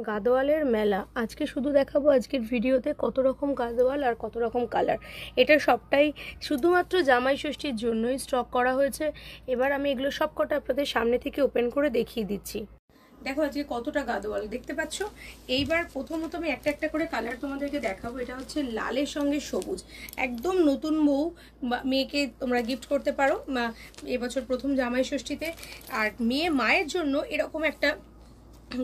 গাদোয়ালের মেলা আজকে শুধু দেখাবো আজকের ভিডিওতে কত রকম গাদোয়াল আর কত রকম কালার। এটা সবটাই শুধুমাত্র জামাই ষষ্ঠীর জন্যই স্টক করা হয়েছে। এবার আমি এগুলো সব কটা আপনাদের সামনে থেকে ওপেন করে দেখিয়ে দিচ্ছি। দেখো আজকে কতটা গাদোয়াল দেখতে পাচ্ছ। এইবার প্রথমত আমি একটা একটা করে কালার তোমাদেরকে দেখাবো। এটা হচ্ছে লালের সঙ্গে সবুজ, একদম নতুন বউ মেয়েকে তোমরা গিফট করতে পারো এবছর প্রথম জামাই ষষ্ঠীতে। আর মায়ের জন্য এরকম একটা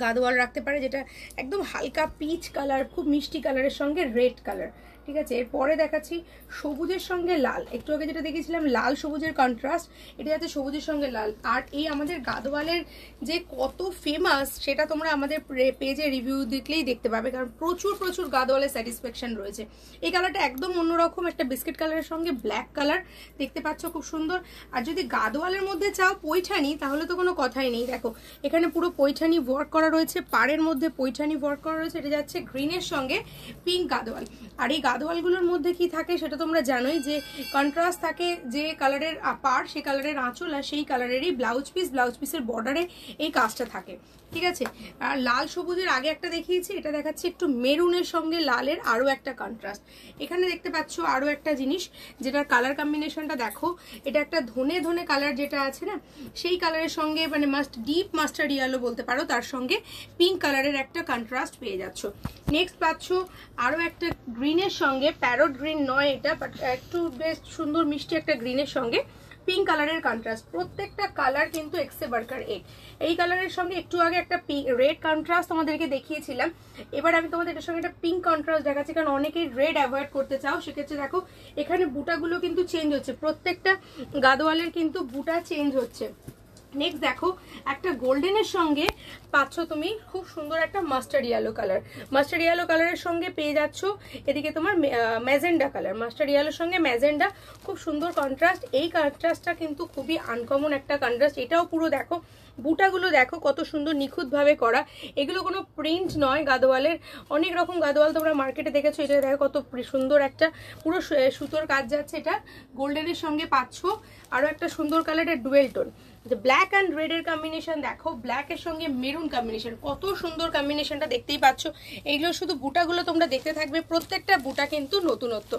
গাদোয়াল রাখতে পারে, যেটা একদম হালকা পিচ কালার, খুব মিষ্টি কালারের সঙ্গে রেড কালার। ঠিক আছে, এরপরে দেখাচ্ছি সবুজের সঙ্গে লাল। একটু আগে যেটা দেখেছিলাম লাল সবুজের কন্ট্রাস্ট, এটা যাচ্ছে সবুজের সঙ্গে লাল। আর এই আমাদের গাদোয়ালের যে কত ফেমাস সেটা তোমরা আমাদের পেজে রিভিউ দেখলেই দেখতে পাবে, কারণ প্রচুর প্রচুর গাদোয়ালের স্যাটিসফ্যাকশন রয়েছে। এই কালারটা একদম অন্যরকম, একটা বিস্কিট কালারের সঙ্গে ব্ল্যাক কালার দেখতে পাচ্ছ, খুব সুন্দর। আর যদি গাদোয়ালের মধ্যে চাও পৈঠানি, তাহলে তো কোনো কথাই নেই। দেখো এখানে পুরো পৈঠানি ওয়ার্ক করা রয়েছে, পাড়ের মধ্যে পৈঠানি ওয়ার্ক করা রয়েছে। এটা যাচ্ছে গ্রিনের সঙ্গে পিঙ্ক গাদোয়াল। আর এই গাদোয়ালগুলোর মধ্যে কি থাকে সেটা তোমরা জানোই, যে কন্ট্রাস্ট থাকে, যে কালারের পাড় সেই কালারের আঁচল, আর সেই কালারেরই ব্লাউজ পিসের বর্ডারে এই কাজটা থাকে। ঠিক আছে, আর লাল সবুজের আগে একটা দেখিয়েছি, এটা দেখাচ্ছি একটু মেরুনের সঙ্গে লালের আরো একটা কন্ট্রাস্ট। এখানে দেখতে পাচ্ছ আরো একটা জিনিস, যেটার কালার কম্বিনেশনটা দেখো। এটা একটা ধনে ধনে কালার যেটা আছে না, সেই কালারের সঙ্গে মানে ডিপ মাস্টার্ড ইয়েলো বলতে পারো, তার সঙ্গে পিঙ্ক কালারের একটা কন্ট্রাস্ট পেয়ে যাচ্ছ। নেক্সট পাচ্ছ আরো একটা গ্রিনের সঙ্গে, প্যারট গ্রিন নয় এটা, বাট একটু বেশ সুন্দর মিষ্টি একটা গ্রিনের সঙ্গে পিঙ্ক কালারের কন্ট্রাস্ট। প্রত্যেকটা কালার কিন্তু এক্সে বার্কার এক। এই কালারের সঙ্গে একটু আগে একটা রেড কন্ট্রাস্ট তোমাদেরকে দেখিয়েছিলাম, এবার আমি তোমাদের এটার সঙ্গে একটা পিঙ্ক কন্ট্রাস্ট দেখাচ্ছি, কারণ অনেকেই রেড অ্যাভয়েড করতে চাও। সেক্ষেত্রে দেখো এখানে বুটাগুলো কিন্তু চেঞ্জ হচ্ছে, প্রত্যেকটা গাদোয়ালের কিন্তু বুটা চেঞ্জ হচ্ছে। নেক্সট দেখো একটা গোল্ডেনের সঙ্গে পাচ্ছ তুমি খুব সুন্দর একটা মাস্টার্ড ইয়েলো কালারের সঙ্গে পেয়ে যাচ্ছ এদিকে তোমার ম্যাজেন্ডা কালার। মাস্টার্ড ইয়েলোর সঙ্গে ম্যাজেন্ডা, খুব সুন্দর কন্ট্রাস্ট। এই কন্ট্রাস্টটা কিন্তু খুবই আনকমন একটা কন্ট্রাস্ট। এটাও পুরো দেখো বুটাগুলো দেখো কত সুন্দর নিখুঁতভাবে করা। এগুলো কোনো প্রিন্ট নয় গাদোয়ালের, অনেক রকম গাদোয়াল তোমরা মার্কেটে দেখেছো। এটা দেখো কত সুন্দর একটা পুরো সুতোর কাজ যাচ্ছে। এটা গোল্ডেনের সঙ্গে পাচ্ছ আরো একটা সুন্দর কালারের dual tone. Black and red এর কম্বিনেশন দেখো, ব্ল্যাকের সঙ্গে মেরুন কম্বিনেশন, কত সুন্দর কম্বিনেশনটা দেখতেই পাচ্ছ। এইগুলো শুধু বুটাগুলো তোমরা দেখতে থাকবে, প্রত্যেকটা বুটা কিন্তু নতুনত্ব।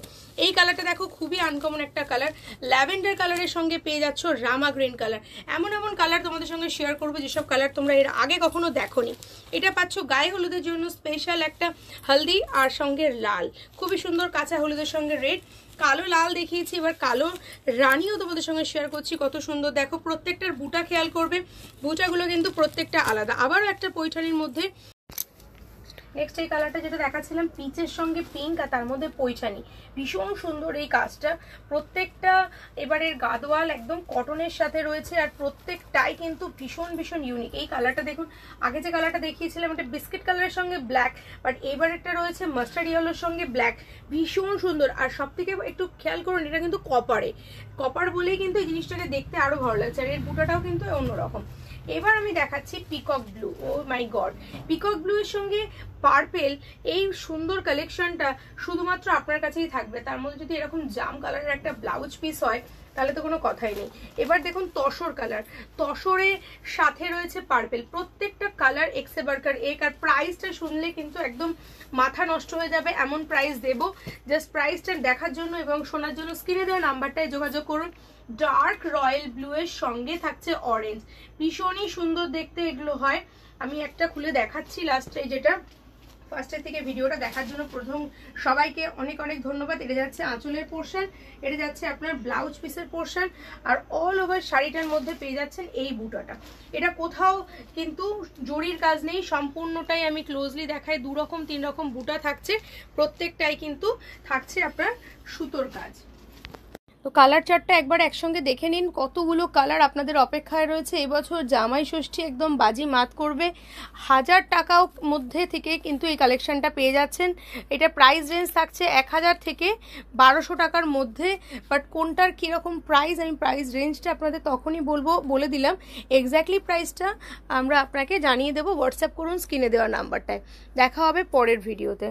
এই কালারটা দেখো খুবই আনকমন একটা কালার, ল্যাভেন্ডার কালারের সঙ্গে পেয়ে যাচ্ছ রামা গ্রিন কালার। এমন এমন কালার তোমাদের সঙ্গে শেয়ার করবো যেসব কালার তোমরা এর আগে কখনো দেখোনি। এটা পাচ্ছ গায়ে হলুদের জন্য স্পেশাল একটা হলদি, আর সঙ্গে লাল, খুবই সুন্দর কাঁচা হলুদের সঙ্গে রেড, কালো লাল দেখিয়েছি। এবার কালো রানীও তোমাদের সঙ্গে শেয়ার করছি, কত সুন্দর দেখো। প্রত্যেকটার বুটা খেয়াল করবে, বুটাগুলো কিন্তু প্রত্যেকটা আলাদা। আবারও একটা পৈঠানির মধ্যে নেক্সট এই কালারটা যেটা দেখাচ্ছিলাম পিচের সঙ্গে পিঙ্ক, আর তার মধ্যে পৈঠানি, ভীষণ সুন্দর এই কাজটা। প্রত্যেকটা এবারের গাদোয়াল একদম কটনের সাথে রয়েছে, আর প্রত্যেকটাই কিন্তু ভীষণ ভীষণ ইউনিক। এই কালারটা দেখুন, আগে যে কালারটা দেখিয়েছিলাম এটা বিস্কিট কালারের সঙ্গে ব্ল্যাক, বাট এবারেরটা রয়েছে মাস্টার্ড ইয়েলোর সঙ্গে ব্ল্যাক, ভীষণ সুন্দর। আর সব থেকে একটু খেয়াল করুন, এটা কিন্তু কপার বলেই কিন্তু এই জিনিসটাকে দেখতে আরো ভালো লাগছে। আর এর বুটাটাও কিন্তু অন্যরকম। এবার আমি দেখাচ্ছি পিকক ব্লু। ও মাই গড, পিকক ব্লু এর সঙ্গে পার্পেল, এই সুন্দর কালেকশনটা শুধুমাত্র আপনার কাছেই থাকবে। তার মধ্যে যদি এরকম জাম কালারের একটা ব্লাউজ পিস হয় তাহলে তো কোনো কথাই নেই। এবার দেখুন তসর কালার, তসরের সাথে রয়েছে পার্পেল, প্রত্যেকটা কালার এক্সে বার্কার এক। আর প্রাইসটা শুনলে কিন্তু একদম মাথা নষ্ট হয়ে যাবে, এমন প্রাইস দেবো। জাস্ট প্রাইসটা দেখার জন্য এবং শোনার জন্য স্ক্রিনে দেওয়া নাম্বারটায় যোগাযোগ করুন। ডার্ক রয়্যাল ব্লু এর সঙ্গে থাকছে অরেঞ্জ, ভীষণই সুন্দর দেখতে এগুলো হয়। আমি একটা খুলে দেখাচ্ছি লাস্টে, যেটা ফার্স্টের থেকে ভিডিওটা দেখার জন্য প্রথম সবাইকে অনেক অনেক ধন্যবাদ। এটা যাচ্ছে আঁচলের পোর্শন, এটা যাচ্ছে আপনার ব্লাউজ পিসের পোর্শন, আর অল ওভার শাড়িটার মধ্যে পেয়ে যাচ্ছেন এই বুটাটা। এটা কোথাও কিন্তু জরির কাজ নেই, সম্পূর্ণটাই আমি ক্লোজলি দেখাই। 2 রকম 3 রকম বুটা থাকছে, প্রত্যেকটাই কিন্তু থাকছে আপনার সুতোর কাজ। তো কালার চার্টটা একবার একসঙ্গে দেখে নিন, কতগুলো কালার আপনাদের অপেক্ষায় রয়েছে। এবছর জামাই ষষ্ঠী একদম বাজি মাত করবে। 1000 টাকাও মধ্যে থেকে কিন্তু এই কালেকশনটা পেয়ে যাচ্ছেন। এটা প্রাইস রেঞ্জ থাকছে 1000 থেকে 1200 টাকার মধ্যে, বাট কোনটার কীরকম প্রাইস আমি প্রাইস রেঞ্জটা আপনাদের তখনই বলে দিলাম। এক্স্যাক্টলি প্রাইসটা আমরা আপনাকে জানিয়ে দেবো, হোয়াটসঅ্যাপ করুন স্ক্রিনে দেওয়া নাম্বারটায়। দেখা হবে পরের ভিডিওতে।